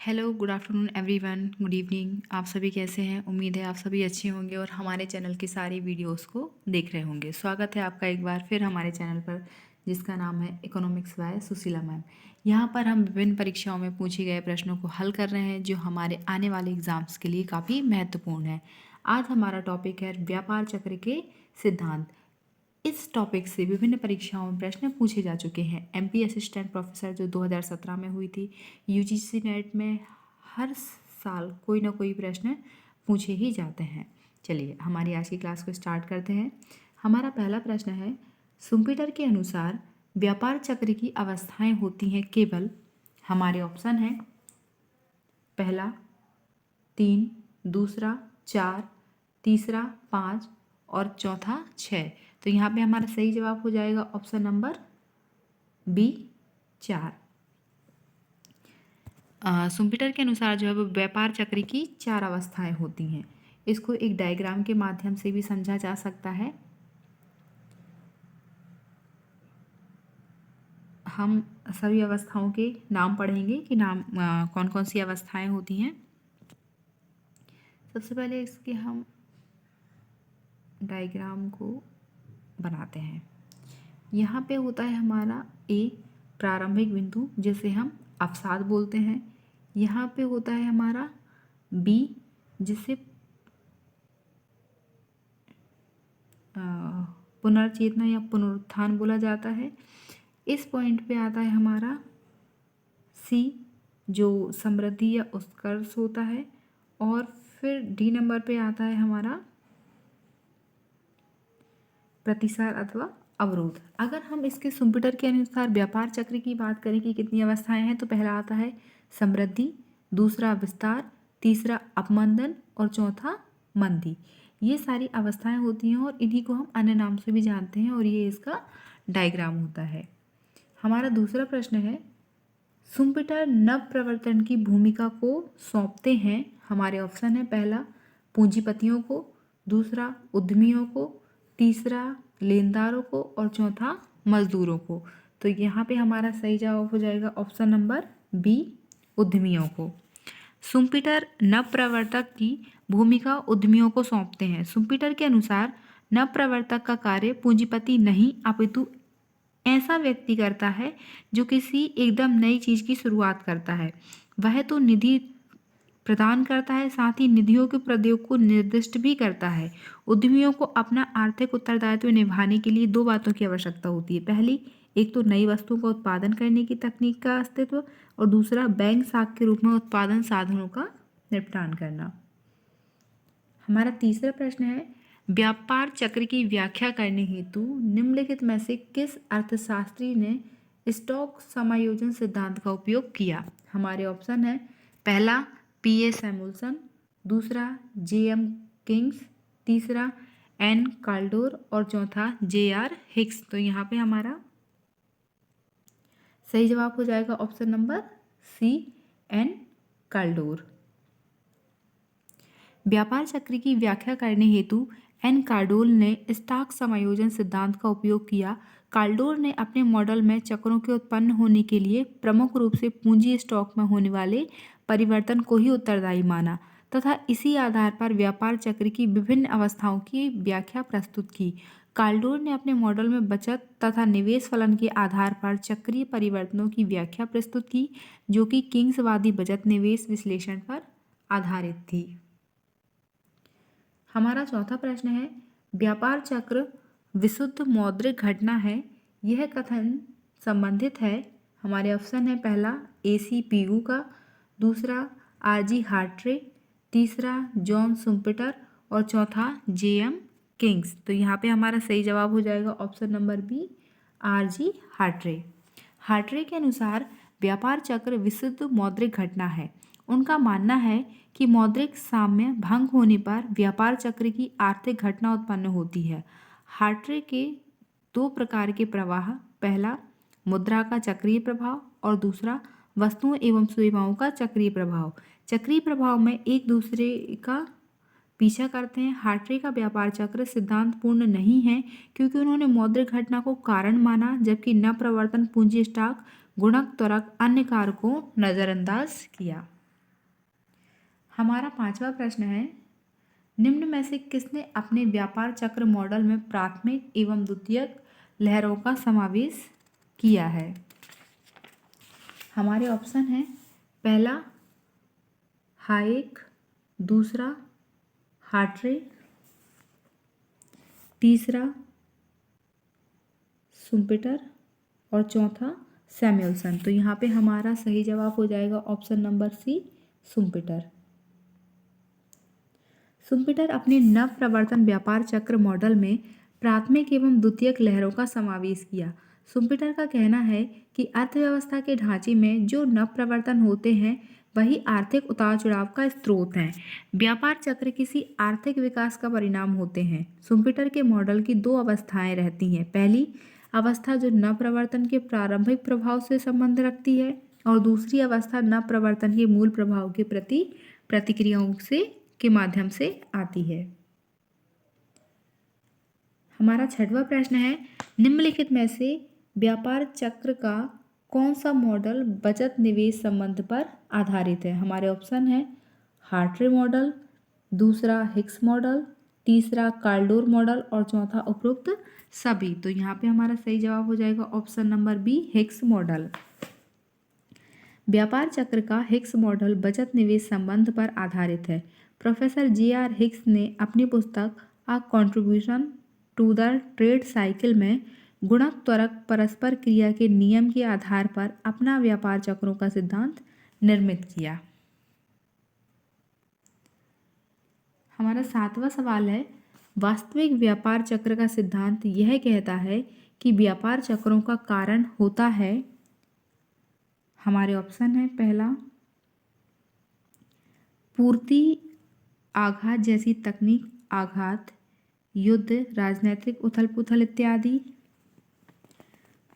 Hello, good afternoon everyone, good evening. आप सभी कैसे हैं? उम्मीद है आप सभी अच्छे होंगे और हमारे चैनल की सारी वीडियोस को देख रहे होंगे। स्वागत है आपका एक बार फिर हमारे चैनल पर, जिसका नाम है इकोनॉमिक्स बाय सुशीला मैम। यहाँ पर हम विभिन्न परीक्षाओं में पूछे गए प्रश्नों को हल कर रहे हैं, जो हमारे आने वाले एग्जाम्स के लिए काफ़ी महत्वपूर्ण है। आज हमारा टॉपिक है व्यापार चक्र के सिद्धांत। इस टॉपिक से विभिन्न परीक्षाओं में प्रश्न पूछे जा चुके हैं। एमपी असिस्टेंट प्रोफेसर जो 2017 में हुई थी, यूजीसी नेट में हर साल कोई ना कोई प्रश्न पूछे ही जाते हैं। चलिए हमारी आज की क्लास को स्टार्ट करते हैं। हमारा पहला प्रश्न है, शुम्पीटर के अनुसार व्यापार चक्र की अवस्थाएं होती हैं केवल। हमारे ऑप्शन हैं पहला 3, दूसरा 4, तीसरा 5 और चौथा 6। तो यहाँ पे हमारा सही जवाब हो जाएगा ऑप्शन नंबर बी 4। शुम्पीटर के अनुसार जो है वो व्यापार चक्र की 4 अवस्थाएं होती हैं। इसको एक डायग्राम के माध्यम से भी समझा जा सकता है। हम सभी अवस्थाओं के नाम पढ़ेंगे कि कौन कौन सी अवस्थाएं होती हैं। सबसे पहले इसके हम डायग्राम को बनाते हैं। यहाँ पे होता है हमारा ए प्रारंभिक बिंदु, जिसे हम अवसाद बोलते हैं। यहाँ पे होता है हमारा बी, जिसे पुनर्चेतना या पुनरुत्थान बोला जाता है। इस पॉइंट पे आता है हमारा सी, जो समृद्धि या उत्कर्ष होता है। और फिर डी नंबर पे आता है हमारा प्रतिसार अथवा अवरोध। अगर हम इसके शुम्पीटर के अनुसार व्यापार चक्र की बात करें कि कितनी अवस्थाएं हैं, तो पहला आता है समृद्धि, दूसरा विस्तार, तीसरा अपमंदन और चौथा मंदी। ये सारी अवस्थाएं होती हैं और इन्हीं को हम अन्य नाम से भी जानते हैं, और ये इसका डायग्राम होता है। हमारा दूसरा प्रश्न है, शुम्पीटर नव प्रवर्तन की भूमिका को सौंपते हैं। हमारे ऑप्शन है पहला पूंजीपतियों को, दूसरा उद्यमियों को, तीसरा लेनदारों को और चौथा मजदूरों को। तो यहाँ पे हमारा सही जवाब हो जाएगा ऑप्शन नंबर बी, उद्यमियों को। शुम्पीटर नवप्रवर्तक की भूमिका उद्यमियों को सौंपते हैं। शुम्पीटर के अनुसार नवप्रवर्तक का कार्य पूंजीपति नहीं अपितु ऐसा व्यक्ति करता है जो किसी एकदम नई चीज की शुरुआत करता है। वह तो निधि प्रदान करता है, साथ ही निधियों के प्रयोग को निर्दिष्ट भी करता है। उद्यमियों को अपना आर्थिक उत्तरदायित्व निभाने के लिए 2 बातों की आवश्यकता होती है। पहली, एक तो नई वस्तुओं का उत्पादन करने की तकनीक का अस्तित्व, और दूसरा बैंक साख के रूप में उत्पादन साधनों का निपटान करना। हमारा तीसरा प्रश्न है, व्यापार चक्र की व्याख्या करने हेतु निम्नलिखित में से किस अर्थशास्त्री ने स्टॉक समायोजन सिद्धांत का उपयोग किया। हमारे ऑप्शन है पहला पी.ए. सैमुअल्सन, दूसरा जे.एम. किंग्स, तीसरा एन काल्डोर और चौथा जे.आर. हिक्स। तो यहाँ पे हमारा सही जवाब हो जाएगा option number C, N Kaldor. व्यापार चक्र की व्याख्या करने हेतु एन कार्डोल ने स्टॉक समायोजन सिद्धांत का उपयोग किया। कार्डोल ने अपने मॉडल में चक्रों के उत्पन्न होने के लिए प्रमुख रूप से पूंजी स्टॉक में होने वाले परिवर्तन को ही उत्तरदायी माना तथा इसी आधार पर व्यापार चक्र की विभिन्न अवस्थाओं की व्याख्या प्रस्तुत की। कार्डोल ने अपने मॉडल में बचत तथा निवेश फलन के आधार पर चक्रीय परिवर्तनों की व्याख्या प्रस्तुत की, जो कि किंग्सवादी बचत निवेश विश्लेषण पर आधारित थी। हमारा चौथा प्रश्न है, व्यापार चक्र विशुद्ध मौद्रिक घटना है, यह कथन संबंधित है। हमारे ऑप्शन है पहला ए.सी. पीयू का, दूसरा आर.जी. हार्ट्रे, तीसरा जॉन शुम्पीटर और चौथा जे.एम. किंग्स। तो यहाँ पे हमारा सही जवाब हो जाएगा ऑप्शन नंबर बी, आर.जी. हार्ट्रे। हार्ट्रे के अनुसार व्यापार चक्र विशुद्ध मौद्रिक घटना है। उनका मानना है कि मौद्रिक साम्य भंग होने पर व्यापार चक्र की आर्थिक घटना उत्पन्न होती है। हार्ट्रे के 2 प्रकार के प्रवाह, पहला मुद्रा का चक्रीय प्रभाव और दूसरा वस्तुओं एवं सेवाओं का चक्रीय प्रभाव। चक्रीय प्रभाव में एक दूसरे का पीछा करते हैं। हार्ट्रे का व्यापार चक्र सिद्धांत पूर्ण नहीं है, क्योंकि उन्होंने मौद्रिक घटना को कारण माना, जबकि नवप्रवर्तन पूंजी स्टॉक गुणक त्वरक अन्य कारकों को नजरअंदाज किया। हमारा 5वां प्रश्न है, निम्न में से किसने अपने व्यापार चक्र मॉडल में प्राथमिक एवं द्वितीयक लहरों का समावेश किया है? हमारे ऑप्शन हैं, पहला हायेक, दूसरा हार्ट्रे, तीसरा शुम्पेटर और चौथा सैमुअलसन। तो यहाँ पे हमारा सही जवाब हो जाएगा ऑप्शन नंबर सी, शुम्पेटर। शुम्पेटर अपने नव प्रवर्तन व्यापार चक्र मॉडल में प्राथमिक एवं द्वितीयक लहरों का समावेश किया। शुम्पेटर का कहना है कि अर्थव्यवस्था के ढांचे में जो नव प्रवर्तन होते हैं वही आर्थिक उतार चढ़ाव का स्रोत हैं। व्यापार चक्र किसी आर्थिक विकास का परिणाम होते हैं। शुम्पेटर के मॉडल की दो अवस्थाएं रहती हैं। पहली अवस्था जो नव प्रवर्तन के प्रारंभिक प्रभाव से संबंध रखती है और दूसरी अवस्था नव प्रवर्तन के मूल प्रभाव के प्रति प्रतिक्रियाओं से के माध्यम से आती है। हमारा 6वां प्रश्न है, निम्नलिखित में से व्यापार चक्र का कौन सा मॉडल बचत निवेश संबंध पर आधारित है? हमारे ऑप्शन है, हार्ट्रे मॉडल, दूसरा हिक्स मॉडल, तीसरा कार्लडोर मॉडल और चौथा उपरोक्त सभी। तो यहाँ पे हमारा सही जवाब हो जाएगा option number B, Hicks model. व्यापार चक्र का हिक्स मॉडल बचत निवेश संबंध पर आधारित है। Professor JR. हिक्स ने अपनी पुस्तक a contribution to the trade cycle में गुणक त्वरक परस्पर क्रिया के नियम के आधार पर अपना व्यापार चक्रों का सिद्धांत निर्मित किया। हमारा 7वां सवाल है, वास्तविक व्यापार चक्र का सिद्धांत यह कहता है कि व्यापार चक्रों का कारण होता है। हमारे ऑप्शन है, पहला पूर्ति आघात जैसी तकनीक आघात, युद्ध, राजनीतिक उथल पुथल इत्यादि।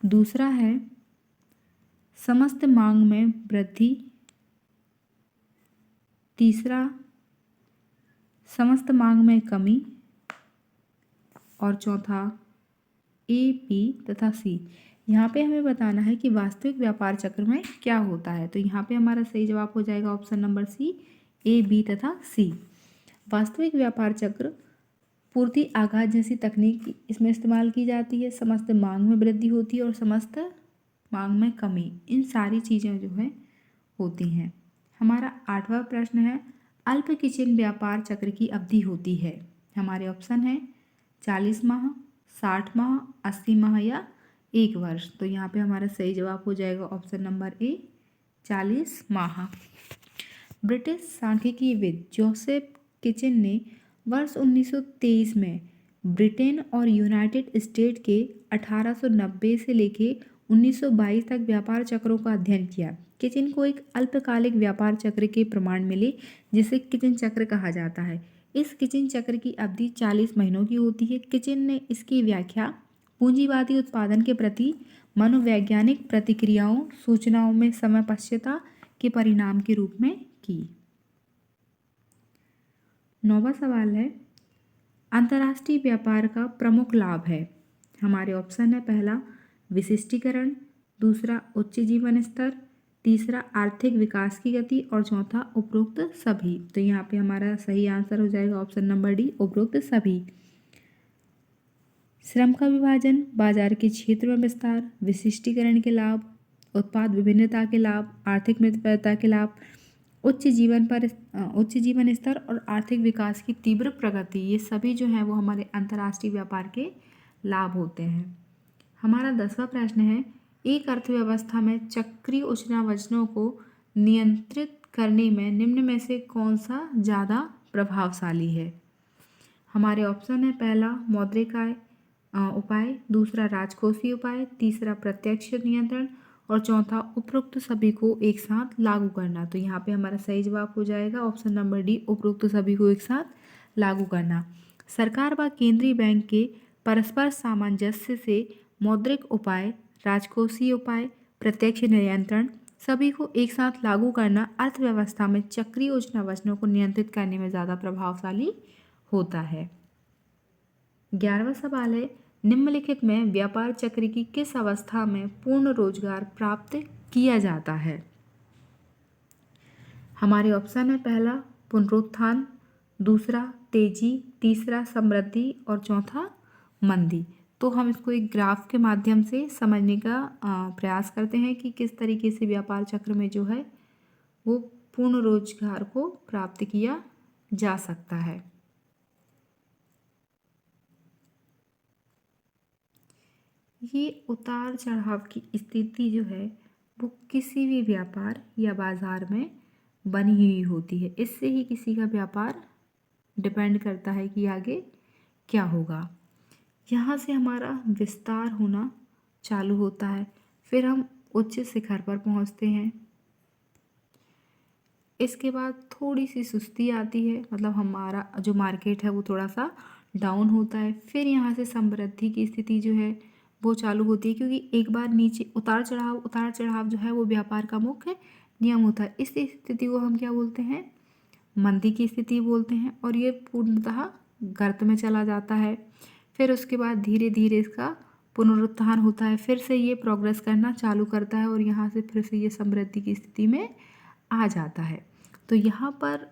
दूसरा है समस्त मांग में वृद्धि। तीसरा समस्त मांग में कमी और चौथा ए, बी तथा सी। यहाँ पे हमें बताना है कि वास्तविक व्यापार चक्र में क्या होता है। तो यहाँ पे हमारा सही जवाब हो जाएगा ऑप्शन नंबर सी, ए, बी तथा सी। वास्तविक व्यापार चक्र पूर्ति आघात जैसी तकनीक इसमें इस्तेमाल की जाती है, समस्त मांग में वृद्धि होती है और समस्त मांग में कमी, इन सारी चीज़ें जो है होती हैं। हमारा 8वां प्रश्न है, अल्प किचन व्यापार चक्र की अवधि होती है। हमारे ऑप्शन है 40 माह, 60 माह, 80 माह या 1 वर्ष। तो यहाँ पे हमारा सही जवाब हो जाएगा ऑप्शन नंबर ए, 40 माह। ब्रिटिश सांख्यिकीविद जोसेफ किचन ने वर्ष 1923 में ब्रिटेन और यूनाइटेड स्टेट के 1890 से लेके 1922 तक व्यापार चक्रों का अध्ययन किया। किचन को एक अल्पकालिक व्यापार चक्र के प्रमाण मिले जिसे किचन चक्र कहा जाता है। इस किचन चक्र की अवधि 40 महीनों की होती है। किचन ने इसकी व्याख्या पूंजीवादी उत्पादन के प्रति मनोवैज्ञानिक प्रतिक्रियाओं, सूचनाओं में समयपश्यता के परिणाम के रूप में की। 9वां सवाल है, अंतर्राष्ट्रीय व्यापार का प्रमुख लाभ है। हमारे ऑप्शन है, पहला विशिष्टीकरण, दूसरा उच्च जीवन स्तर, तीसरा आर्थिक विकास की गति और चौथा उपरोक्त सभी। तो यहाँ पे हमारा सही आंसर हो जाएगा ऑप्शन नंबर डी, उपरोक्त सभी। श्रम का विभाजन, बाजार के क्षेत्र में विस्तार, विशिष्टीकरण के लाभ, उत्पाद विभिन्नता के लाभ, आर्थिक मितव्ययिता के लाभ, उच्च जीवन स्तर और आर्थिक विकास की तीव्र प्रगति, ये सभी जो है वो हमारे अंतर्राष्ट्रीय व्यापार के लाभ होते हैं। हमारा 10वां प्रश्न है, एक अर्थव्यवस्था में चक्रीय उष्णावचनों को नियंत्रित करने में निम्न में से कौन सा ज़्यादा प्रभावशाली है। हमारे ऑप्शन है, पहला मौद्रिक आय उपाय, दूसरा राजकोषीय उपाय, तीसरा प्रत्यक्ष नियंत्रण और चौथा उपरोक्त सभी को एक साथ लागू करना। तो यहाँ पे हमारा सही जवाब हो जाएगा ऑप्शन नंबर डी, उपरोक्त सभी को एक साथ लागू करना। सरकार व केंद्रीय बैंक के परस्पर सामंजस्य से मौद्रिक उपाय, राजकोषीय उपाय, प्रत्यक्ष नियंत्रण सभी को एक साथ लागू करना अर्थव्यवस्था में चक्रीय उष्णावचनों को नियंत्रित करने में ज़्यादा प्रभावशाली होता है। 11वां सवाल है, निम्नलिखित में व्यापार चक्र की किस अवस्था में पूर्ण रोजगार प्राप्त किया जाता है। हमारे ऑप्शन है, पहला पुनरुत्थान, दूसरा तेजी, तीसरा समृद्धि और चौथा मंदी। तो हम इसको एक ग्राफ के माध्यम से समझने का प्रयास करते हैं कि किस तरीके से व्यापार चक्र में जो है वो पूर्ण रोजगार को प्राप्त किया जा सकता है। ये उतार चढ़ाव की स्थिति जो है वो किसी भी व्यापार या बाजार में बनी हुई होती है। इससे ही किसी का व्यापार डिपेंड करता है कि आगे क्या होगा। यहाँ से हमारा विस्तार होना चालू होता है, फिर हम उच्च शिखर पर पहुँचते हैं। इसके बाद थोड़ी सी सुस्ती आती है, मतलब हमारा जो मार्केट है वो थोड़ा सा डाउन होता है। फिर यहाँ से समृद्धि की स्थिति जो है वो चालू होती है, क्योंकि एक बार नीचे उतार चढ़ाव जो है वो व्यापार का मुख्य नियम होता है। इस स्थिति को हम क्या बोलते हैं? मंदी की स्थिति बोलते हैं, और ये पूर्णतः गर्त में चला जाता है। फिर उसके बाद धीरे धीरे इसका पुनरुत्थान होता है, फिर से ये प्रोग्रेस करना चालू करता है और यहाँ से फिर से ये समृद्धि की स्थिति में आ जाता है। तो यहाँ पर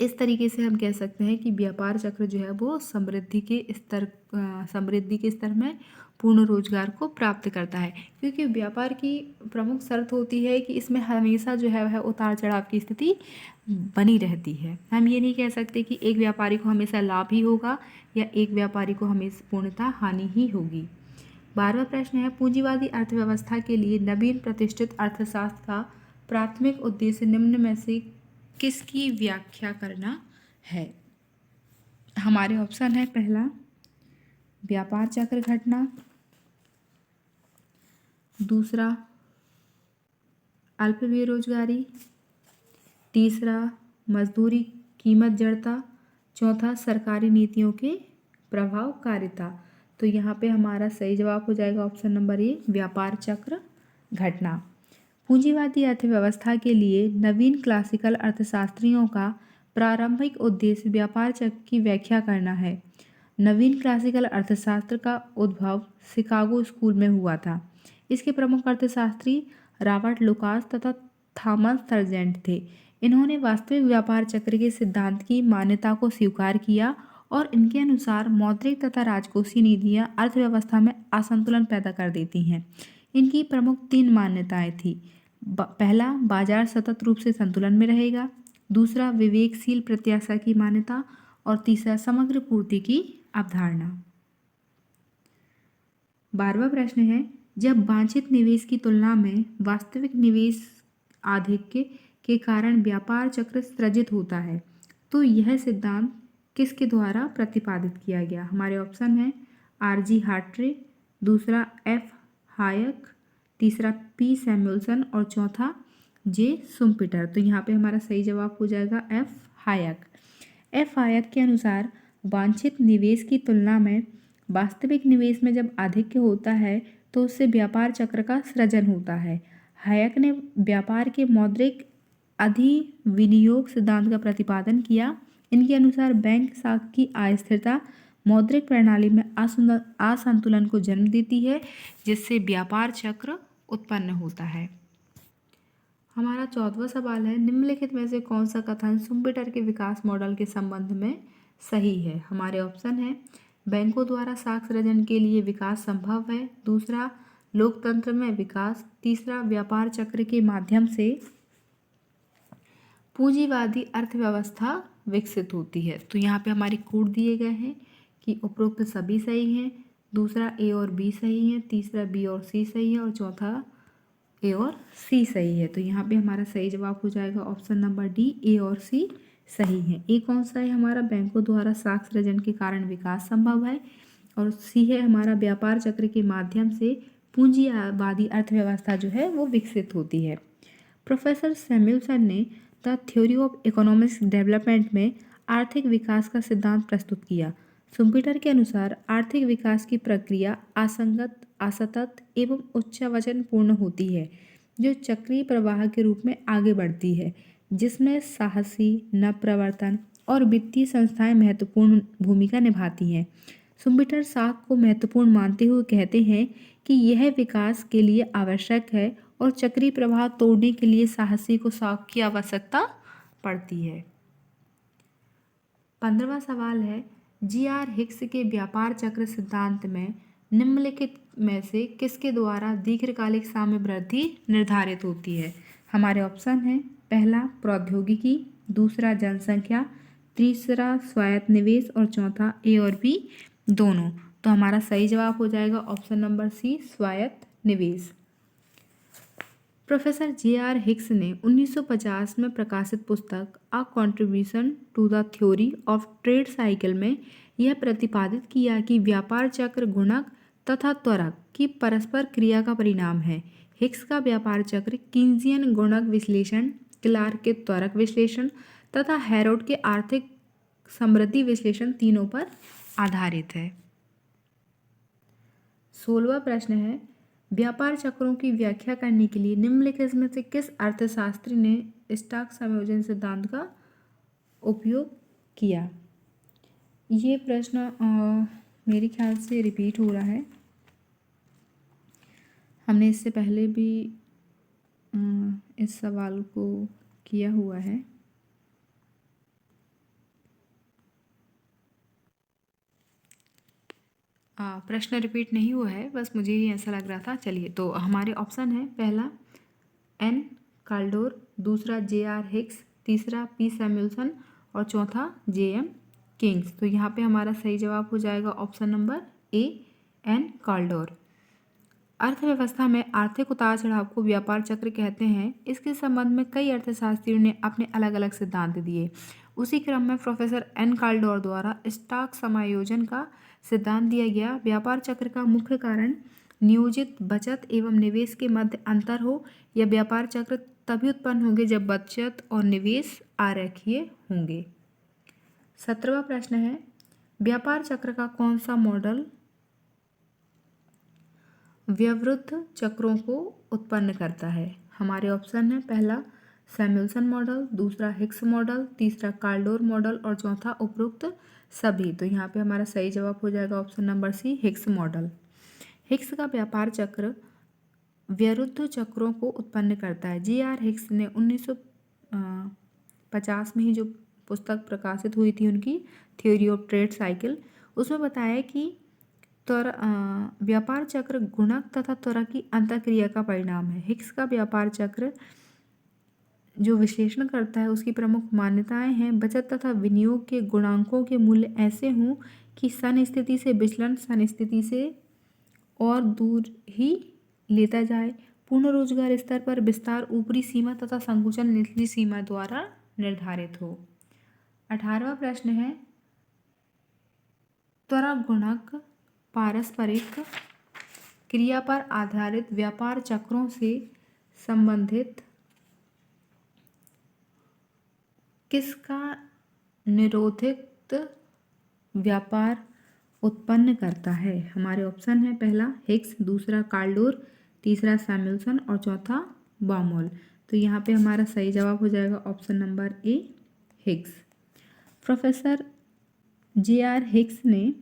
इस तरीके से हम कह सकते हैं कि व्यापार चक्र जो है वो समृद्धि के स्तर में पूर्ण रोजगार को प्राप्त करता है, क्योंकि व्यापार की प्रमुख शर्त होती है कि इसमें हमेशा जो है वह उतार चढ़ाव की स्थिति बनी रहती है। हम ये नहीं कह सकते कि एक व्यापारी को हमेशा लाभ ही होगा या एक व्यापारी को हमेशा पूर्णतः हानि ही होगी। 12वां प्रश्न है, पूंजीवादी अर्थव्यवस्था के लिए नवीन प्रतिष्ठित अर्थशास्त्र का प्राथमिक उद्देश्य निम्न में से किसकी व्याख्या करना है? हमारे ऑप्शन है, पहला व्यापार चक्र घटना, दूसरा अल्प बेरोजगारी, तीसरा मजदूरी कीमत जड़ता, चौथा सरकारी नीतियों के प्रभावकारिता। तो यहाँ पे हमारा सही जवाब हो जाएगा ऑप्शन नंबर ए, व्यापार चक्र घटना। पूंजीवादी अर्थव्यवस्था के लिए नवीन क्लासिकल अर्थशास्त्रियों का प्रारंभिक उद्देश्य व्यापार चक्र की व्याख्या करना है। नवीन क्लासिकल अर्थशास्त्र का उद्भव शिकागो स्कूल में हुआ था। इसके प्रमुख अर्थशास्त्री रॉबर्ट लुकास तथा थॉमस सर्जेंट थे। इन्होंने वास्तविक व्यापार चक्र के सिद्धांत की मान्यता को स्वीकार किया और इनके अनुसार मौद्रिक तथा राजकोषीय नीतियाँ अर्थव्यवस्था में असंतुलन पैदा कर देती हैं। इनकी प्रमुख 3 मान्यताएं थी। पहला, बाजार सतत रूप से संतुलन में रहेगा, दूसरा विवेकशील प्रत्याशा की मान्यता, और तीसरा समग्र पूर्ति की अवधारणा। 12वां प्रश्न है, जब वांछित निवेश की तुलना में वास्तविक निवेश आधिक्य के कारण व्यापार चक्र सृजित होता है तो यह सिद्धांत किसके द्वारा प्रतिपादित किया गया? हमारे ऑप्शन है, आर.जी. हार्ट्रे, दूसरा एफ. हायक, तीसरा पी. सैमुअल्सन और चौथा जे. शुम्पीटर। तो यहाँ पे हमारा सही जवाब हो जाएगा एफ. हायक। एफ. हायक के अनुसार वांछित निवेश की तुलना में वास्तविक निवेश में जब आधिक्य होता है तो उससे व्यापार चक्र का सृजन होता है। हायक ने व्यापार के मौद्रिक अधिविनियोग सिद्धांत का प्रतिपादन किया। इनके अनुसार बैंक साख की अस्थिरता मौद्रिक प्रणाली में असंतुलन को जन्म देती है, जिससे व्यापार चक्र उत्पन्न होता है। हमारा 14वां सवाल है, निम्नलिखित में से कौन सा कथन शुम्पीटर के विकास मॉडल के संबंध में सही है? हमारे ऑप्शन है, बैंकों द्वारा साख सृजन के लिए विकास संभव है, दूसरा लोकतंत्र में विकास, तीसरा व्यापार चक्र के माध्यम से पूंजीवादी अर्थव्यवस्था विकसित होती है। तो यहाँ पे हमारे कोड दिए गए हैं कि उपरोक्त सभी सही हैं, दूसरा ए और बी सही है, तीसरा बी और सी सही है और चौथा ए और सी सही है। तो यहाँ पे हमारा सही जवाब हो जाएगा ऑप्शन नंबर डी, ए और सी सही है। ए कौन सा है हमारा? बैंकों द्वारा साख सृजन के कारण विकास संभव है, और सी है हमारा व्यापार चक्र के माध्यम से पूंजीवादी अर्थव्यवस्था जो है वो विकसित होती है। प्रोफेसर सैमुअल्सन ने the theory of economics development में आर्थिक विकास का सिद्धांत प्रस्तुत किया। शुम्पीटर के अनुसार आर्थिक विकास की प्रक्रिया असंगत, असतत एवं उच्चावचन पूर्ण होती है, जो चक्रीय प्रवाह के रूप में आगे बढ़ती है, जिसमें साहसी, नवप्रवर्तन और वित्तीय संस्थाएं महत्वपूर्ण भूमिका निभाती हैं। शुम्पीटर साख को महत्वपूर्ण मानते हुए कहते हैं कि यह विकास के लिए आवश्यक है और चक्रीय प्रवाह तोड़ने के लिए साहसी को साख की आवश्यकता पड़ती है। 15वां सवाल है, जी.आर. हिक्स के व्यापार चक्र सिद्धांत में निम्नलिखित में से किसके द्वारा दीर्घकालिक साम्यवृद्धि निर्धारित होती है? हमारे ऑप्शन हैं, पहला प्रौद्योगिकी, दूसरा जनसंख्या, तीसरा स्वायत्त निवेश और चौथा ए और बी दोनों। तो हमारा सही जवाब हो जाएगा ऑप्शन नंबर सी, स्वायत्त निवेश। Professor JR. हिक्स ने 1950 में प्रकाशित पुस्तक a contribution to the theory of trade cycle में यह प्रतिपादित किया कि व्यापार चक्र गुणक तथा त्वरक की परस्पर क्रिया का परिणाम है। हिक्स का व्यापार चक्र कीन्सियन गुणक विश्लेषण, क्लार्क के त्वरक विश्लेषण तथा हैरोल्ड के आर्थिक समृद्धि विश्लेषण तीनों पर आधारित है। 16वां प्रश्न है, व्यापार चक्रों की व्याख्या करने के लिए निम्नलिखित में से किस अर्थशास्त्री ने स्टॉक समायोजन सिद्धांत का उपयोग किया? ये प्रश्न मेरे ख्याल से रिपीट हो रहा है, हमने इससे पहले भी इस सवाल को किया हुआ है। प्रश्न रिपीट नहीं हुआ है, बस मुझे ही ऐसा लग रहा था। चलिए, तो हमारे ऑप्शन है, पहला एन काल्डोर, दूसरा जे.आर. हिक्स, तीसरा पी सैमुअल्सन और चौथा जे.एम. किंग्स। तो यहाँ पे हमारा सही जवाब हो जाएगा option number A, N Kaldor. अर्थव्यवस्था में आर्थिक उतार चढ़ाव को व्यापार चक्र कहते हैं। इसके संबंध में कई अर्थशास्त्रियों ने अपने अलग अलग सिद्धांत दिए। उसी क्रम में प्रोफेसर एन काल्डोर द्वारा स्टॉक समायोजन का सिद्धांत दिया गया। व्यापार चक्र का मुख्य कारण नियोजित बचत एवं निवेश के मध्य अंतर हो। यह व्यापार चक्र तभी उत्पन्न होंगे जब बचत और निवेश आरेखीय होंगे। 17वां प्रश्न है, व्यापार चक्र का कौन सा मॉडल व्यवरुद्ध चक्रों को उत्पन्न करता है? हमारे ऑप्शन है, पहला सैमुअल्सन मॉडल, दूसरा हिक्स मॉडल, तीसरा काल्डोर मॉडल और चौथा उपरोक्त सभी। तो यहाँ पे हमारा सही जवाब हो जाएगा option number C, Hicks model. Hicks का व्यापार चक्र व्यवरुद्ध चक्रों को उत्पन्न करता है। जे.आर. हिक्स ने 1950 में ही जो पुस्तक प्रकाशित हुई थी उनकी थ्योरी ऑफ ट्रेड साइकिल, उसमें बताया कि व्यापार चक्र गुणक तथा त्वरक की अंतःक्रिया का परिणाम है। हिक्स का व्यापार चक्र जो विश्लेषण करता है उसकी प्रमुख मान्यताएं हैं, बचत तथा विनियोग के गुणांकों के मूल्य ऐसे हों कि सन स्थिति से विचलन सन स्थिति से और दूर ही लेता जाए। पूर्ण रोजगार स्तर पर विस्तार ऊपरी सीमा तथा संकुचन निचली सीमा द्वारा निर्धारित हो। 18वां प्रश्न है, त्वरक गुणक पारस्परिक क्रिया पर आधारित व्यापार चक्रों से संबंधित किसका निरोधित व्यापार उत्पन्न करता है? हमारे ऑप्शन है, पहला हिक्स, दूसरा काल्डोर, तीसरा सैमुअल्सन और चौथा बाउमोल। तो यहाँ पे हमारा सही जवाब हो जाएगा ऑप्शन नंबर ए, हिक्स। Professor JR. हिक्स ने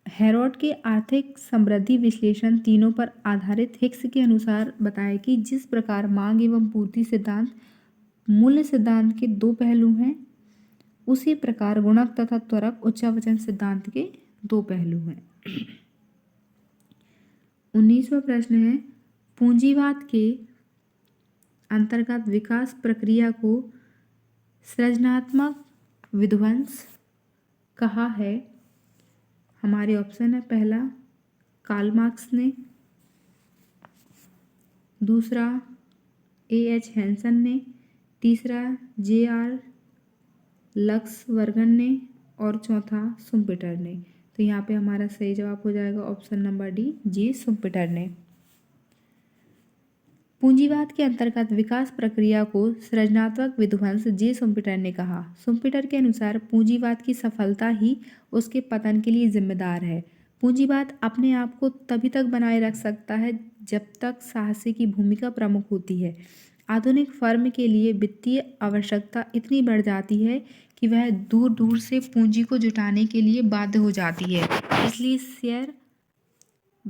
हैरोल्ड के आर्थिक समृद्धि विश्लेषण तीनों पर आधारित हिक्स के अनुसार बताया कि जिस प्रकार मांग एवं पूर्ति सिद्धांत मूल्य सिद्धांत के दो पहलू हैं, उसी प्रकार गुणक तथा त्वरक उच्चावचन सिद्धांत के दो पहलू हैं। 19वां प्रश्न है, पूंजीवाद के अंतर्गत विकास प्रक्रिया को सृजनात्मक विध्वंस कहा है? हमारे ऑप्शन है, पहला कार्ल मार्क्स ने, दूसरा ए.एच. हैंसन ने, तीसरा जे.आर. लक्सवर्गन ने और चौथा शुम्पेटर ने। तो यहाँ पे हमारा सही जवाब हो जाएगा ऑप्शन नंबर डी, जी शुम्पेटर ने। पूंजीवाद के अंतर्गत विकास प्रक्रिया को सृजनात्मक विध्वंस जे शुम्पेटर ने कहा। शुम्पेटर के अनुसार पूंजीवाद की सफलता ही उसके पतन के लिए जिम्मेदार है। पूंजीवाद अपने आप को तभी तक बनाए रख सकता है जब तक साहसी की भूमिका प्रमुख होती है। आधुनिक फर्म के लिए वित्तीय आवश्यकता इतनी बढ़ जाती है कि वह दूर दूर से पूंजी को जुटाने के लिए बाध्य हो जाती है। इसलिए शेयर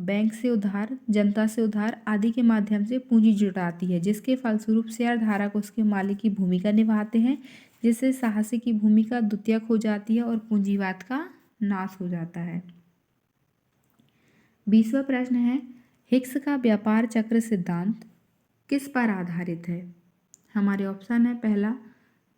बैंक से उधार, जनता से उधार आदि के माध्यम से पूंजी जुटाती है, जिसके फलस्वरूप शेयर धारक उसके मालिक की भूमिका निभाते हैं, जिससे साहसी की भूमिका द्वितीयक हो जाती है और पूंजीवाद का नाश हो जाता है। 20वां प्रश्न है, हिक्स का व्यापार चक्र सिद्धांत किस पर आधारित है? हमारे ऑप्शन है, पहला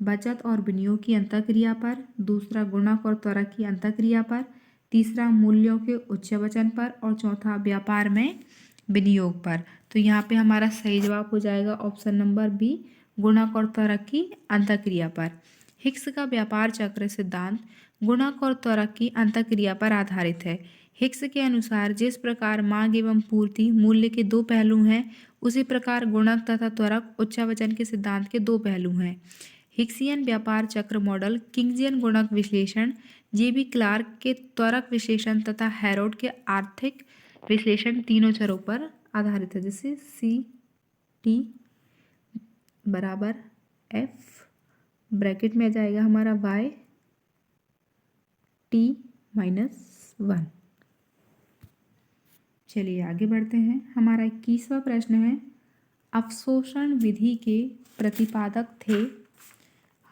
बचत और विनियोग की अंतःक्रिया पर, दूसरा गुणक और त्वरक की अंतःक्रिया पर, तीसरा मूल्यों के उच्चावचन पर और चौथा व्यापार में विनियोग पर। तो यहाँ पे हमारा सही जवाब हो जाएगा ऑप्शन नंबर बी, गुणक और त्वरक की अंतःक्रिया पर। हिक्स का व्यापार चक्र सिद्धांत गुणक और त्वरक की अंतःक्रिया पर आधारित है। हिक्स के अनुसार जिस प्रकार मांग एवं पूर्ति मूल्य के दो पहलू हैं, उसी प्रकार गुणक तथा त्वरक उच्चावचन के सिद्धांत के दो पहलू हैं। हिक्सियन व्यापार चक्र मॉडल, किंग्सियन गुणक विश्लेषण, जेबी क्लार्क के त्वरक विश्लेषण तथा हैरोल्ड के आर्थिक विश्लेषण तीनों चरों पर आधारित है। जैसे सी टी बराबर एफ ब्रैकेट में आ जाएगा हमारा वाई टी -1। चलिए आगे बढ़ते हैं। हमारा 21वां प्रश्न है, अवशोषण विधि के प्रतिपादक थे।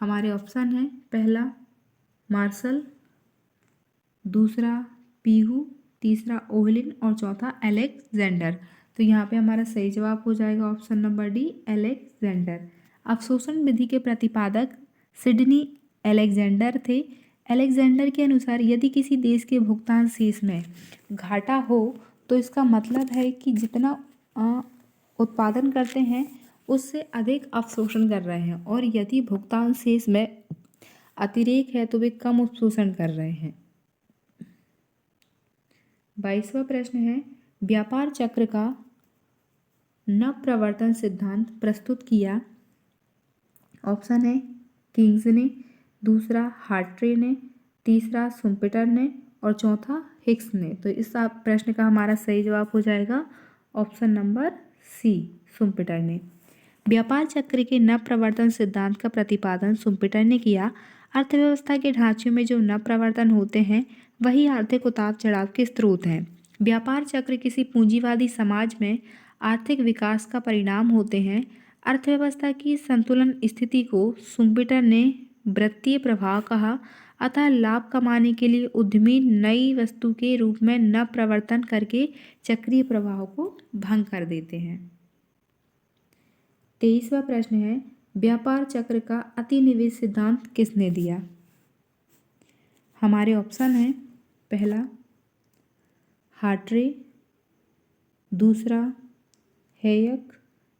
हमारे ऑप्शन है, पहला मार्शल, दूसरा पीहू, तीसरा ओहलिन और चौथा अलेक्जेंडर। तो यहाँ पे हमारा सही जवाब हो जाएगा ऑप्शन नंबर डी, अलेक्जेंडर। अवशोषण विधि के प्रतिपादक सिडनी अलेक्जेंडर थे। अलेक्जेंडर के अनुसार यदि किसी देश के भुगतान शेष में घाटा हो तो इसका मतलब है कि जितना उत्पादन करते हैं उससे अधिक अवशोषण कर रहे हैं, और यदि भुगतान शेष में अतिरेक है तो वे कम अवशोषण कर रहे हैं। 22वां प्रश्न है, व्यापार चक्र का नवप्रवर्तन सिद्धांत प्रस्तुत किया। ऑप्शन है, किंग्स ने, दूसरा हार्ट्रे ने, तीसरा सुम्पिटर ने और चौथा हिक्स ने। तो इस प्रश्न का हमारा सही जवाब हो जाएगा ऑप्शन नंबर सी, सुम्पिटर ने। व्यापार चक्र के नवप्रवर्तन सिद्धांत का प्रतिपादन सुम्पिटर ने किया। अर्थव्यवस्था के ढांचे में जो नवप्रवर्तन होते हैं वही आर्थिक उतार चढ़ाव के स्रोत हैं। व्यापार चक्र किसी पूंजीवादी समाज में आर्थिक विकास का परिणाम होते हैं। अर्थव्यवस्था की संतुलन स्थिति को सुम्पिटर ने वृत्तीय प्रवाह कहा, अतः लाभ कमाने के लिए उद्यमी नई वस्तु के रूप में नवप्रवर्तन करके चक्रीय प्रवाह को भंग कर देते हैं। 23वां प्रश्न है, व्यापार चक्र का अतिनिवेश सिद्धांत किसने दिया? हमारे ऑप्शन हैं, पहला हार्ट्रे, दूसरा हैयक,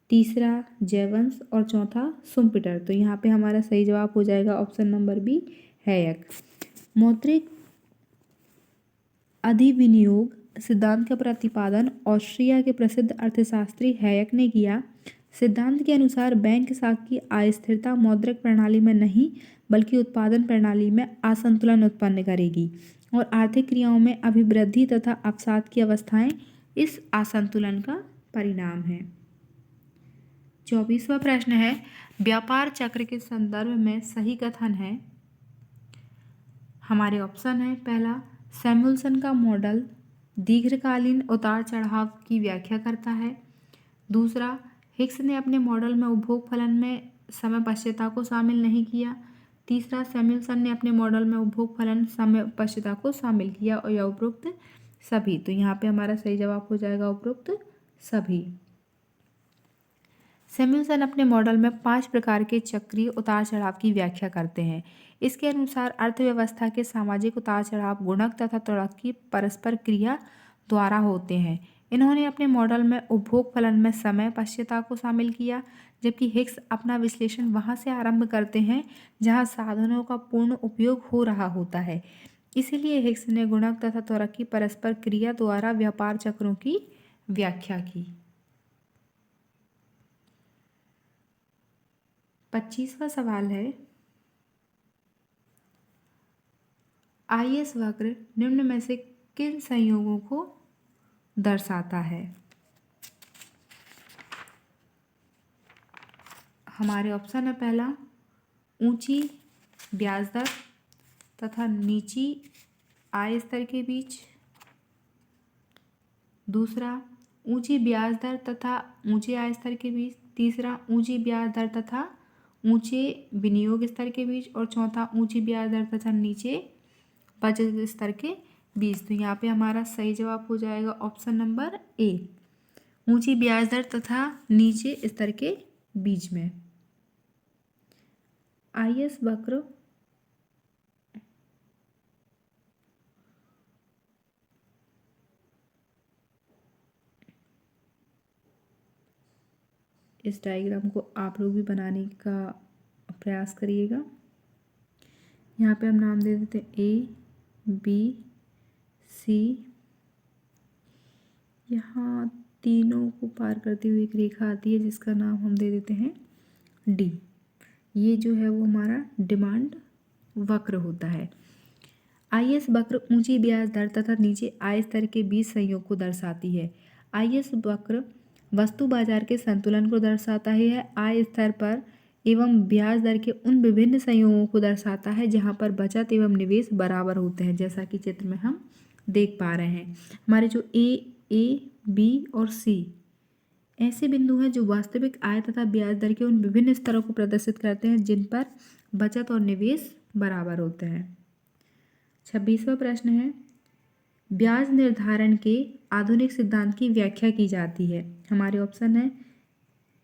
तीसरा जेवंस और चौथा सुम्पिटर। तो यहाँ पे हमारा सही जवाब हो जाएगा ऑप्शन नंबर बी, हैयक। मौद्रिक अधिविनियोग सिद्धांत का प्रतिपादन ऑस्ट्रिया के प्रसिद्ध अर्थशास्त्री हैयक ने किया। सिद्धांत के अनुसार बैंक साख की अस्थिरता मौद्रिक प्रणाली में नहीं बल्कि उत्पादन प्रणाली में असंतुलन उत्पन्न करेगी और आर्थिक क्रियाओं में अभिवृद्धि तथा अवसाद की अवस्थाएं इस असंतुलन का परिणाम है। 24वां प्रश्न है, व्यापार चक्र के संदर्भ में सही कथन है। हमारे ऑप्शन है, पहला सैमुअल्सन का मॉडल दीर्घकालीन उतार चढ़ाव की व्याख्या करता है। दूसरा, हिक्स ने अपने मॉडल में उपभोग फलन में समय पश्चिता को शामिल नहीं किया। तीसरा, सैमुअल्सन ने अपने मॉडल में उपभोग फलन समय पश्चिता को शामिल किया और यह उपरोक्त सभी। तो यहाँ पे हमारा सही जवाब हो जाएगा उपरोक्त सभी। सैमुअल्सन अपने मॉडल में 5 प्रकार के चक्रीय उतार चढ़ाव की व्याख्या करते हैं। इसके अनुसार अर्थव्यवस्था के सामाजिक उतार चढ़ाव गुणक तथा त्वरक की परस्पर क्रिया द्वारा होते हैं। इन्होंने अपने मॉडल में उपभोग फलन में समय पश्चिता को शामिल किया, जबकि हिक्स अपना विश्लेषण वहां से आरंभ करते हैं जहां साधनों का पूर्ण उपयोग हो रहा होता है। इसीलिए हिक्स ने गुणक तथा त्वरक की परस्पर क्रिया द्वारा व्यापार चक्रों की व्याख्या की। 25वां सवाल है, आईएस वक्र निम्न में से किन संयोगों को दर्शाता है? हमारे ऑप्शन है, पहला ऊंची ब्याज दर तथा नीची आय स्तर के बीच, दूसरा ऊंची ब्याज दर तथा ऊंचे आय स्तर के बीच, तीसरा ऊंची ब्याज दर तथा ऊंचे विनियोग स्तर के बीच, और चौथा ऊंची ब्याज दर तथा नीचे बचत स्तर के बीच। तो यहाँ पे हमारा सही जवाब हो जाएगा ऑप्शन नंबर ए, ऊंची ब्याज दर तथा नीचे स्तर के बीच में। आईएस वक्र इस डायग्राम को आप लोग भी बनाने का प्रयास करिएगा। यहाँ पे हम नाम दे देते हैं ए बी सी। यहाँ तीनों को पार करती हुई एक रेखा आती है जिसका नाम हम दे देते हैं डी। ये जो है वो हमारा डिमांड वक्र होता है। आईएस वक्र ऊंची ब्याज दर तथा नीचे आय स्तर के बीच संयोग को दर्शाती है। आईएस वक्र वस्तु बाजार के संतुलन को दर्शाता है। यह आय स्तर पर एवं ब्याज दर के उन विभिन्न संयोगों को दर्शाता है जहां पर बचत एवं निवेश बराबर होते हैं, जैसा कि चित्र में हम देख पा रहे हैं। हमारे जो ए बी और सी ऐसे बिंदु हैं जो वास्तविक आय तथा ब्याज दर के उन विभिन्न स्तरों को प्रदर्शित करते हैं जिन पर बचत और निवेश बराबर होते हैं। 26वां प्रश्न है, ब्याज निर्धारण के आधुनिक सिद्धांत की व्याख्या की जाती है। हमारे ऑप्शन है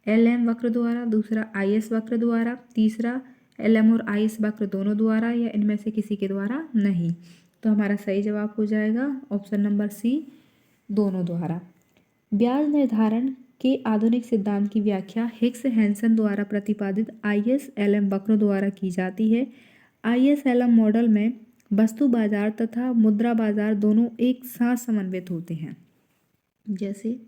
एलएम वक्र द्वारा, दूसरा आईएस वक्र द्वारा, तीसरा एलएम और आईएस वक्र दोनों द्वारा, या इनमें से किसी के द्वारा नहीं। तो हमारा सही जवाब हो जाएगा ऑप्शन नंबर सी, दोनों द्वारा। ब्याज निर्धारण के आधुनिक सिद्धांत की व्याख्या हिक्स हैंसन द्वारा प्रतिपादित आईएस एलएम वक्र द्वारा की जाती है। आईएस एलएम मॉडल में वस्तु बाजार तथा मुद्रा बाजार दोनों एक साथ समन्वित होते हैं। जैसे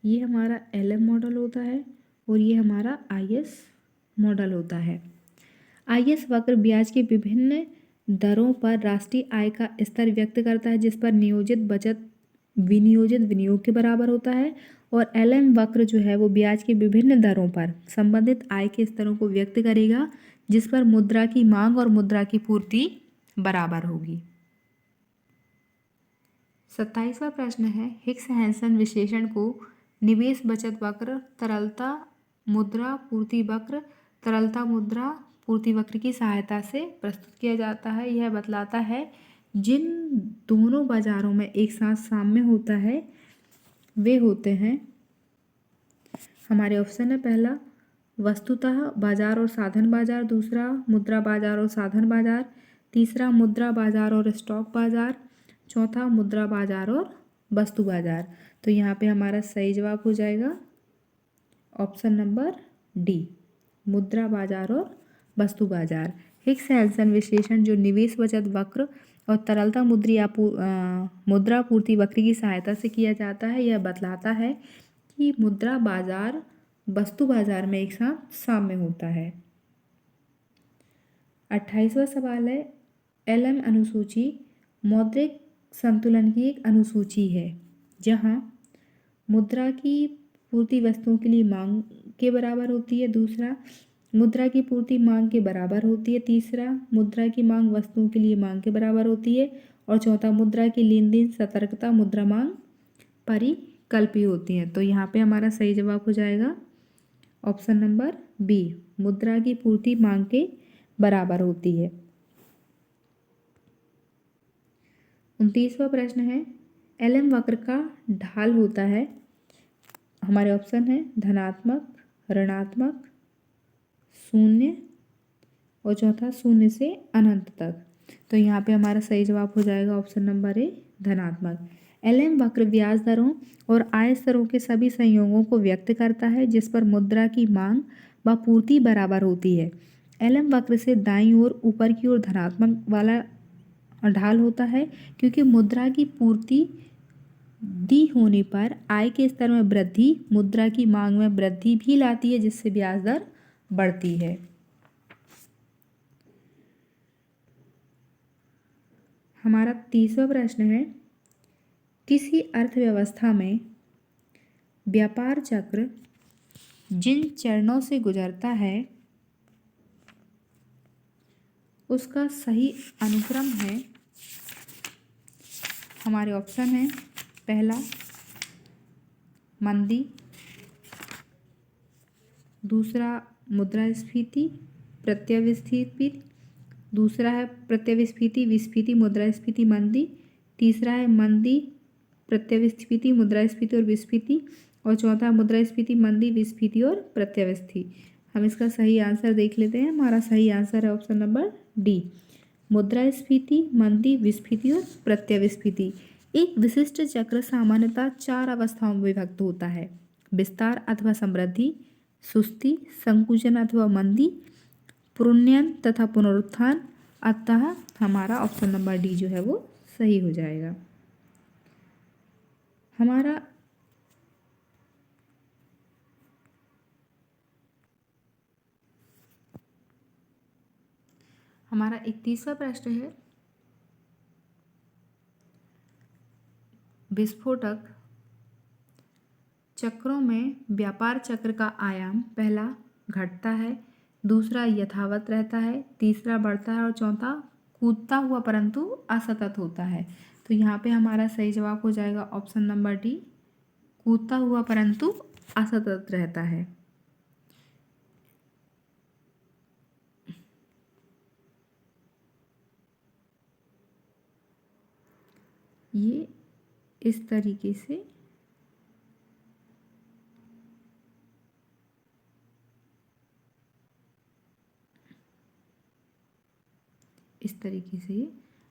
ये हमारा एलएम मॉडल होता है और ये हमारा आईएस मॉडल होता है। आईएस वक्र ब्याज के विभिन्न दरों पर राष्ट्रीय आय का स्तर व्यक्त करता है जिस पर नियोजित बचत विनियोजित विनियोग के बराबर होता है, और एलएम वक्र जो है वो ब्याज के विभिन्न दरों पर संबंधित आय के स्तरों को व्यक्त करेगा जिस पर मुद्रा की मांग और मुद्रा की पूर्ति बराबर होगी। 27वां प्रश्न है, हिक्स हैंसन विश्लेषण को निवेश बचत वक्र, तरलता मुद्रा पूर्ति वक्र, तरलता मुद्रा पूर्ति वक्र की सहायता से प्रस्तुत किया जाता है। यह बतलाता है जिन दोनों बाजारों में एक साथ साम्य होता है वे होते हैं। हमारे ऑप्शन है पहला वस्तुतः बाजार और साधन बाजार, दूसरा मुद्रा बाजार और साधन बाजार, तीसरा मुद्रा बाजार और स्टॉक बाजार, चौथा मुद्रा बाजार और वस्तु बाजार। तो यहाँ पे हमारा सही जवाब हो जाएगा ऑप्शन नंबर डी, मुद्रा बाजार और वस्तु बाजार। हिक्स हैंसन विश्लेषण जो निवेश बचत वक्र और तरलता मुद्रा पूर्ति वक्र की सहायता से किया जाता है, यह बतलाता है कि मुद्रा बाजार वस्तु बाजार में एक साथ साम्य होता है। 28वां सवाल है, एलएम अनुसूची मौद्रिक संतुलन की एक अनुसूची है जहां मुद्रा की पूर्ति वस्तुओं के लिए मांग के बराबर होती है, दूसरा मुद्रा की पूर्ति मांग के बराबर होती है, तीसरा मुद्रा की मांग वस्तुओं के लिए मांग के बराबर होती है, और चौथा मुद्रा की लेन देन सतर्कता मुद्रा मांग परिकल्पी होती है। तो यहाँ पे हमारा सही जवाब हो जाएगा ऑप्शन नंबर बी, मुद्रा की पूर्ति मांग के बराबर होती है। 29वां प्रश्न है, एलएम वक्र का ढाल होता है। हमारे ऑप्शन है धनात्मक, ऋणात्मक, शून्य और चौथा शून्य से अनंत तक। तो यहाँ पे हमारा सही जवाब हो जाएगा ऑप्शन नंबर ए, धनात्मक। एलएम वक्र ब्याज दरों और आय स्तरों के सभी संयोगों को व्यक्त करता है जिस पर मुद्रा की मांग व पूर्ति बराबर होती है। एलएम वक्र से दाईं ओर ऊपर की ओर धनात्मक वाला ढाल होता है क्योंकि मुद्रा की पूर्ति दी होने पर आय के स्तर में वृद्धि मुद्रा की मांग में वृद्धि भी लाती है जिससे ब्याज दर बढ़ती है। हमारा 30वां प्रश्न है, किसी अर्थव्यवस्था में व्यापार चक्र जिन चरणों से गुजरता है उसका सही अनुक्रम है, हमारे ऑप्शन हैं, पहला मंदी, दूसरा मुद्रास्फीति प्रत्ययविस्फीति, दूसरा है प्रत्ययविस्फीति विस्फीति मुद्रास्फीति मंदी, तीसरा है मंदी प्रत्ययविस्फीति मुद्रास्फीति और विस्फीति, और चौथा मुद्रास्फीति मंदी विस्फीति और प्रत्ययविस्फीति। हम इसका सही आंसर देख लेते हैं। हमारा सही आंसर है ऑप्शन नंबर डी, मुद्रास्फीति मंदी विस्फीति और प्रत्ययविस्फीति। एक विशिष्ट चक्र सामान्यतः 4 अवस्थाओं में विभक्त होता है, विस्तार अथवा समृद्धि, सुस्ती, संकुचन अथवा मंदी, पुनरुत्थान तथा पुनरुत्थान। अतः हमारा ऑप्शन नंबर डी जो है वो सही हो जाएगा। हमारा 31वां प्रश्न है, विस्फोटक चक्रों में व्यापार चक्र का आयाम पहला घटता है, दूसरा यथावत रहता है, तीसरा बढ़ता है और चौथा कूदता हुआ परंतु असतत होता है। तो यहाँ पे हमारा सही जवाब हो जाएगा ऑप्शन नंबर डी, कूदता हुआ परंतु असतत रहता है। ये इस तरीके से ये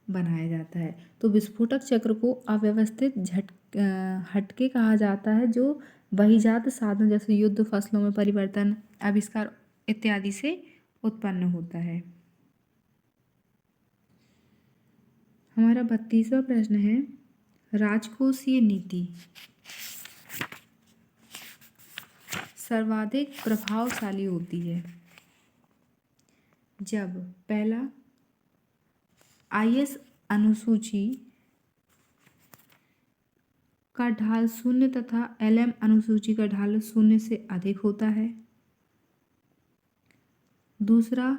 बनाया जाता है। तो विस्फोटक चक्र को अव्यवस्थित हटके कहा जाता है, जो बहिर्जात साधन जैसे युद्ध, फसलों में परिवर्तन, आविष्कार इत्यादि से उत्पन्न होता है। हमारा 32वां प्रश्न है, राजकोषीय नीति सर्वाधिक प्रभावशाली होती है जब पहला आईएस अनुसूची का ढाल 0 तथा एलएम अनुसूची का ढाल 0 से अधिक होता है, दूसरा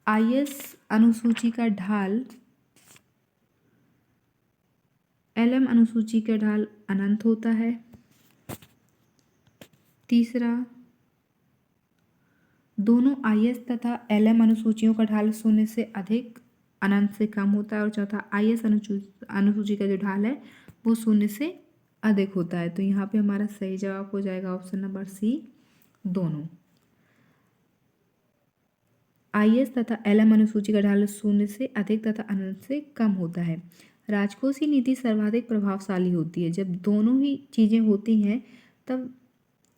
आईएस अनुसूची का ढाल एलएम अनुसूची का ढाल अनंत होता है, तीसरा दोनों आईएस तथा एलएम अनुसूचियों का ढाल 0 से अधिक अनंत से कम होता है, और चौथा आईएस अनुसूची का जो ढाल है वो 0 से अधिक होता है। तो यहाँ पे हमारा सही जवाब हो जाएगा ऑप्शन नंबर सी, दोनों। आईएस तथा एलएम अनुसूची का ढाल 0 से अधिक तथा अनंत से कम होता है। राजकोषीय नीति सर्वाधिक प्रभावशाली होती है जब दोनों ही चीज़ें होती हैं, तब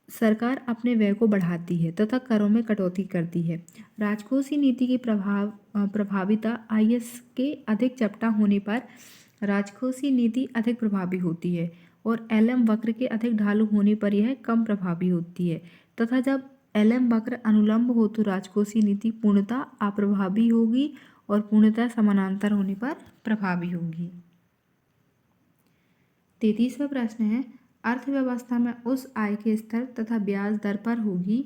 सरकार अपने व्यय को बढ़ाती है तथा करों में कटौती करती है। राजकोषीय नीति की प्रभाविता आईएस के अधिक चपटा होने पर राजकोषीय नीति अधिक प्रभावी होती है, और एलएम वक्र के अधिक ढालू होने पर यह कम प्रभावी होती है, तथा जब एलएम वक्र अनुलंब हो तो राजकोषीय नीति पूर्णतः अप्रभावी होगी और पूर्णतः समानांतर होने पर प्रभावी होगी। 33वां प्रश्न है, अर्थव्यवस्था में उस आय के स्तर तथा ब्याज दर पर होगी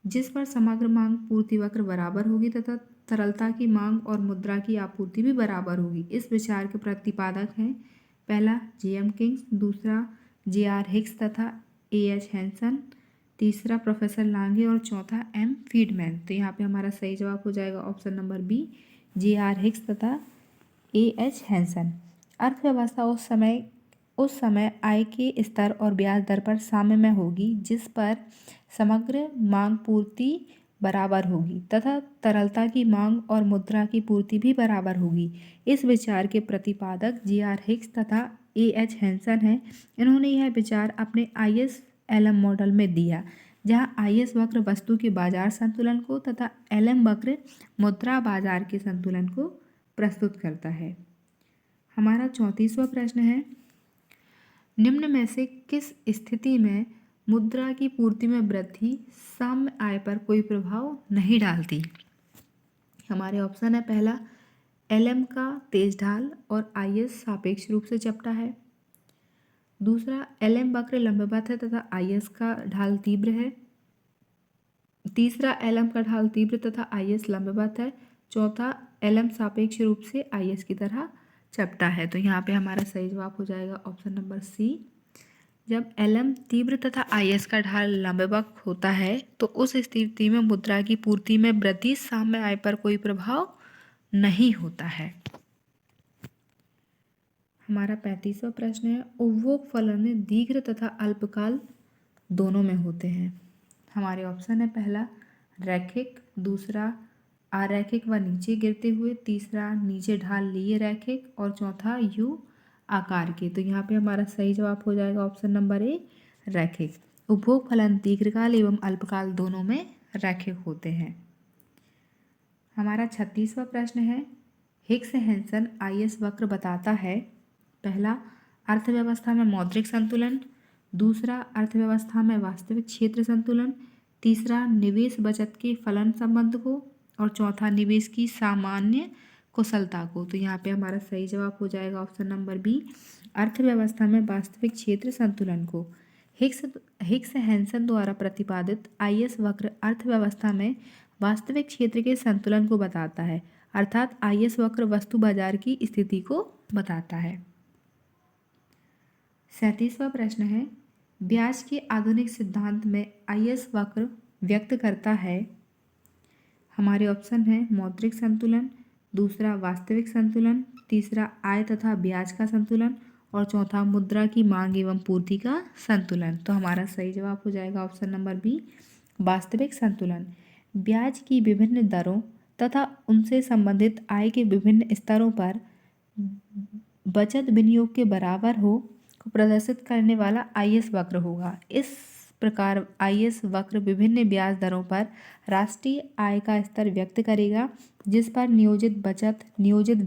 जिस पर समग्र मांग पूर्ति वक्र बराबर होगी तथा तरलता की मांग और मुद्रा की आपूर्ति भी बराबर होगी। इस विचार के प्रतिपादक हैं, पहला जेएम किंग्स, दूसरा जेआर हिक्स तथा एएच हैंसन, तीसरा प्रोफेसर लांगे और चौथा एम फीडमैन। तो यहाँ पे हमारा सही जवाब हो जाएगा option number B, JR Hicks तथा एएच हैंसन। अर्थव्यवस्था उस समय आय के स्तर और ब्याज दर पर साम्यमय होगी जिस पर समग्र मांग पूर्ति बराबर होगी तथा तरलता की मांग और मुद्रा की पूर्ति भी बराबर होगी। इस विचार के प्रतिपादक जेआर हिक्स तथा एएच हैंसन हैं। इन्होंने यह विचार अपने आईएस एलएम मॉडल में दिया, जहां आईएस वक्र वस्तु के बाजार संतुलन को तथा एलएम वक्र मुद्रा बाजार के संतुलन को प्रस्तुत करता है। हमारा 34वां प्रश्न है, निम्न में से किस स्थिति में मुद्रा की पूर्ति में वृद्धि साम्य आय पर कोई प्रभाव नहीं डालती? हमारे ऑप्शन है, पहला एलएम का तेज ढाल और आईएस सापेक्ष रूप से चपटा है, दूसरा, LM वक्र लंबवत है तथा IS का ढाल तीव्र है। तीसरा, LM का ढाल तीव्र तथा IS लंबवत है। चौथा, LM सापेक्ष रूप से IS की तरह चपटा है। तो यहाँ पे हमारा सही जवाब हो जाएगा ऑप्शन नंबर सी। जब LM तीव्र तथा IS का ढाल लंबवत होता है तो उस स्थिति में मुद्रा की पूर्ति में वृद्धि साम्य आय पर कोई प्रभाव नहीं होता है। हमारा 35वां प्रश्न है, उपभोग फलन दीर्घ तथा अल्पकाल दोनों में होते हैं। हमारे ऑप्शन है, पहला रैखिक, दूसरा अरैखिक व नीचे गिरते हुए, तीसरा नीचे ढाल लिए रैखिक और चौथा यू आकार के। तो यहाँ पे हमारा सही जवाब हो जाएगा ऑप्शन नंबर ए, रैखिक। उपभोग फलन दीर्घकाल एवं अल्पकाल दोनों में रैखिक होते हैं। हमारा 36वां प्रश्न है, हिग्स हैंसन IS वक्र बताता है, पहला अर्थव्यवस्था में मौद्रिक संतुलन, दूसरा अर्थव्यवस्था में वास्तविक क्षेत्र संतुलन, तीसरा निवेश बचत के फलन संबंध को और चौथा निवेश की सामान्य कुशलता को। तो यहाँ पे हमारा सही जवाब हो जाएगा ऑप्शन नंबर बी, अर्थव्यवस्था में वास्तविक क्षेत्र संतुलन को। हिग्स हैंसन द्वारा प्रतिपादित IS वक्र अर्थव्यवस्था में वास्तविक क्षेत्र के संतुलन को बताता है, अर्थात IS वक्र वस्तु बाजार की स्थिति को बताता है। 37वां प्रश्न है, ब्याज के आधुनिक सिद्धांत में IS वक्र व्यक्त करता है। हमारे ऑप्शन है, मौद्रिक संतुलन, दूसरा वास्तविक संतुलन, तीसरा आय तथा ब्याज का संतुलन और चौथा मुद्रा की मांग एवं पूर्ति का संतुलन। तो हमारा सही जवाब हो जाएगा ऑप्शन नंबर बी, वास्तविक संतुलन। ब्याज की विभिन्न दरों तथा उनसे संबंधित आय के विभिन्न स्तरों पर बचत विनियोग के बराबर हो को प्रदर्शित करने वाला IS वक्र होगा। इस प्रकार IS वक्र विभिन्न ब्याज दरों पर राष्ट्रीय आय का स्तर व्यक्त करेगा जिस पर नियोजित बचत नियोजित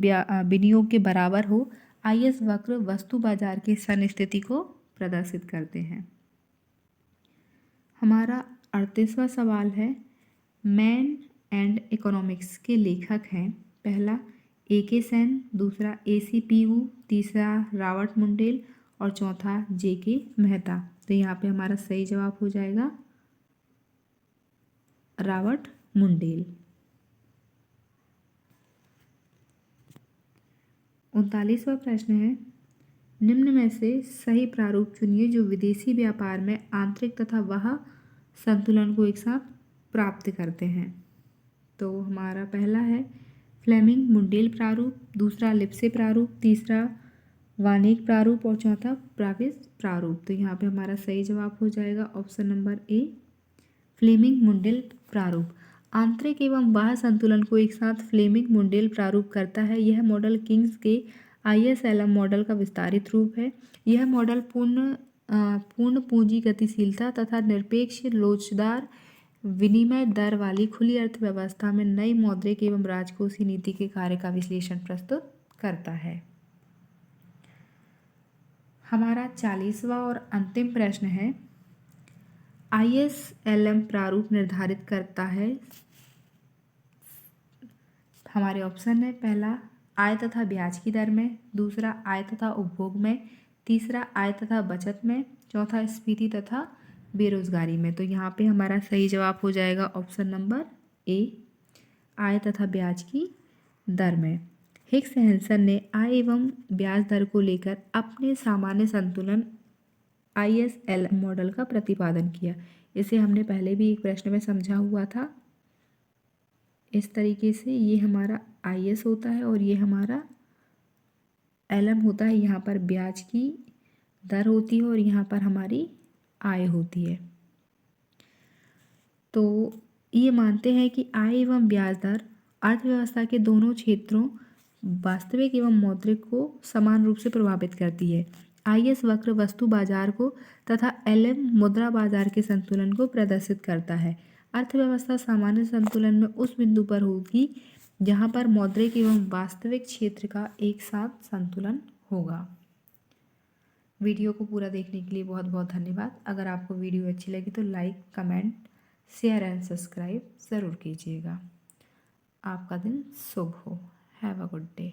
विनियोग के बराबर हो। IS वक्र वस्तु बाजार की स्थिति को प्रदर्शित करते हैं। हमारा 38वां सवाल है, मैन एंड इकोनॉमिक्स के लेखक हैं, पहला AK सेन, दूसरा AC पीयू, तीसरा रॉबर्ट मुंडेल और चौथा JK मेहता। तो यहाँ पे हमारा सही जवाब हो जाएगा रॉबर्ट मुंडेल। 39वां प्रश्न है, निम्न में से सही प्रारूप चुनिए जो विदेशी व्यापार में आंतरिक तथा बाह्य संतुलन को एक साथ प्राप्त करते हैं। तो हमारा पहला है फ्लेमिंग मुंडेल प्रारूप, दूसरा लिप्से प्रारूप, तीसरा वानिक प्रारूप और चौथा प्राविस प्रारूप। तो यहाँ पे हमारा सही जवाब हो जाएगा option number A, Fleming Mundell प्रारूप। आंतरिक एवं बाह्य संतुलन को एक साथ फ्लेमिंग मुंडेल प्रारूप करता है। यह मॉडल किंग्स के ISLM मॉडल का विस्तारित रूप है। यह मॉडल पूर्ण पूंजी गतिशीलता तथा निरपेक्ष लोचदार विनिमय दर वाली खुली अर्थव्यवस्था में नई मौद्रिक एवं राजकोषीय नीति के कार्य का विश्लेषण प्रस्तुत करता है। हमारा 40वां और अंतिम प्रश्न है, ISLM प्रारूप निर्धारित करता है। हमारे ऑप्शन है, पहला आय तथा ब्याज की दर में, दूसरा आय तथा उपभोग में, तीसरा आय तथा बचत में, चौथा स्फीति तथा बेरोजगारी में। तो यहाँ पे हमारा सही जवाब हो जाएगा ऑप्शन नंबर ए, आय तथा ब्याज की दर में। हिग्स हैंसन ने आय एवं ब्याज दर को लेकर अपने सामान्य संतुलन ISLM मॉडल का प्रतिपादन किया। इसे हमने पहले भी एक प्रश्न में समझा हुआ था। इस तरीके से ये हमारा IS होता है और ये हमारा LM होता है। यहाँ पर ब्याज की दर होती है और यहाँ पर हमारी आय होती है। तो ये मानते हैं कि आय एवं ब्याज दर अर्थव्यवस्था के दोनों क्षेत्रों वास्तविक एवं मौद्रिक को समान रूप से प्रभावित करती है। IS वक्र वस्तु बाजार को तथा LM मुद्रा बाजार के संतुलन को प्रदर्शित करता है। अर्थव्यवस्था सामान्य संतुलन में उस बिंदु पर होगी जहाँ पर मौद्रिक एवं वास्तविक क्षेत्र का एक साथ संतुलन होगा। वीडियो को पूरा देखने के लिए बहुत बहुत धन्यवाद। अगर आपको वीडियो अच्छी लगी तो like, comment, share and subscribe ज़रूर कीजिएगा। आपका दिन शुभ हो। Have a good day.